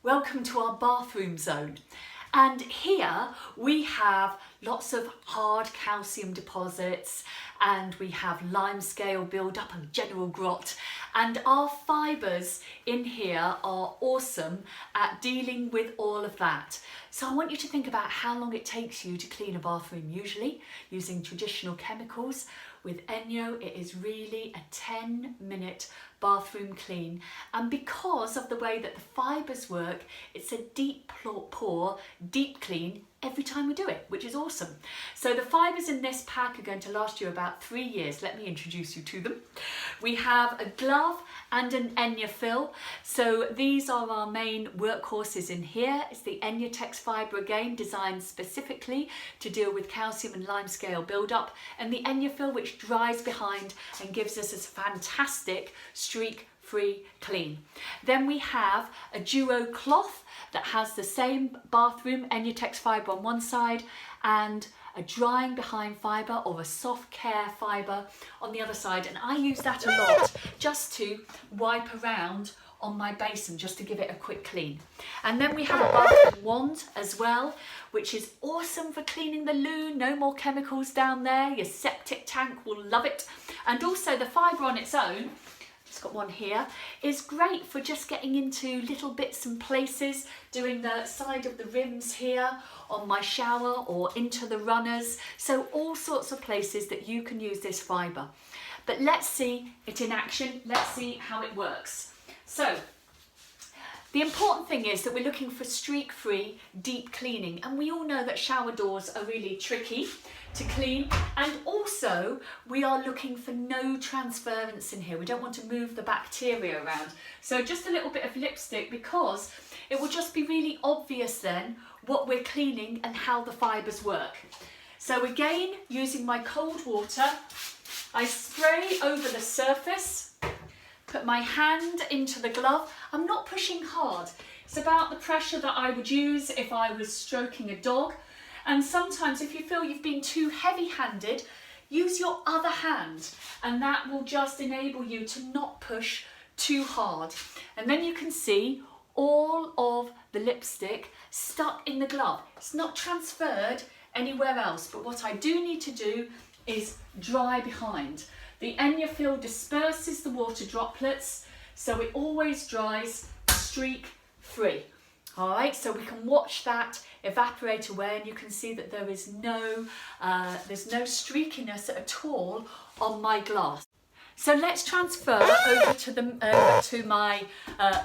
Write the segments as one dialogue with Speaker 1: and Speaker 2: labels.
Speaker 1: Welcome to our bathroom zone. And here we have lots of hard calcium deposits and we have limescale build-up and general grot, and our fibres in here are awesome at dealing with all of that. So I want you to think about how long it takes you to clean a bathroom, usually using traditional chemicals. With ENJO, it is really a 10-minute bathroom clean, and because of the way that the fibres work, it's a deep pore, deep clean every time we do it, which is awesome. So the fibres in this pack are going to last you about 3 years. Let me introduce you to them. We have a glove and an ENJO fill. So these are our main workhorses in here. It's the ENJO Tex fibre again, designed specifically to deal with calcium and limescale build-up, and the ENJO fill, which dries behind and gives us a fantastic streak-free clean. Then we have a duo cloth that has the same bathroom ENJO Tex fibre on one side and a drying behind fibre or a soft care fibre on the other side, and I use that a lot just to wipe around on my basin, just to give it a quick clean. And then we have a bathroom wand as well, which is awesome for cleaning the loo. No more chemicals down there. Your septic tank will love it. And also the fibre on its own, it's got one here, is great for just getting into little bits and places, doing the side of the rims here on my shower or into the runners. So all sorts of places that you can use this fibre. But let's see it in action. Let's see how it works. So the important thing is that we're looking for streak-free deep cleaning, and we all know that shower doors are really tricky to clean, and also we are looking for no transference in here. We don't want to move the bacteria around. So just a little bit of lipstick, because it will just be really obvious then what we're cleaning and how the fibres work. So again, using my cold water, I spray over the surface, put my hand into the glove. I'm not pushing hard. It's about the pressure that I would use if I was stroking a dog. And sometimes if you feel you've been too heavy-handed, use your other hand, and that will just enable you to not push too hard. And then you can see all of the lipstick stuck in the glove. It's not transferred anywhere else, but what I do need to do is dry behind. The ENJO fill disperses the water droplets, so it always dries streak-free. All right, so we can watch that evaporate away, and you can see that there is there's no streakiness at all on my glass. So let's transfer over to my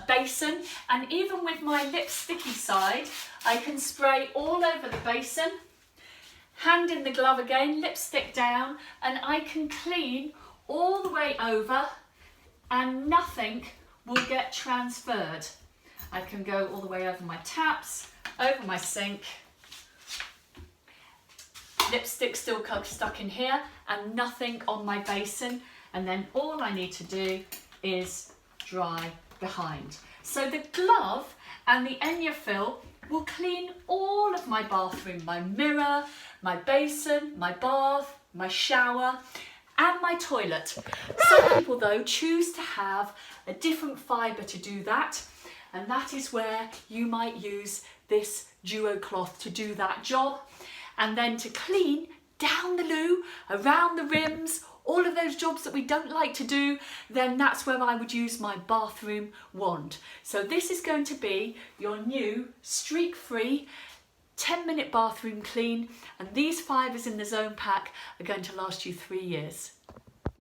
Speaker 1: basin, and even with my lipsticky side, I can spray all over the basin. Hand in the glove again, lipstick down, and I can clean all the way over and nothing will get transferred. I can go all the way over my taps, over my sink. Lipstick still stuck in here and nothing on my basin. And then all I need to do is dry behind. So the glove and the ENJO fill will clean all of my bathroom, my mirror, my basin, my bath, my shower, and my toilet. Some people though choose to have a different fibre to do that, and that is where you might use this duo cloth to do that job. And then to clean down the loo, around the rims, all of those jobs that we don't like to do, then that's where I would use my bathroom wand. So this is going to be your new streak-free 10-minute bathroom clean, and these fibres in the zone pack are going to last you 3 years.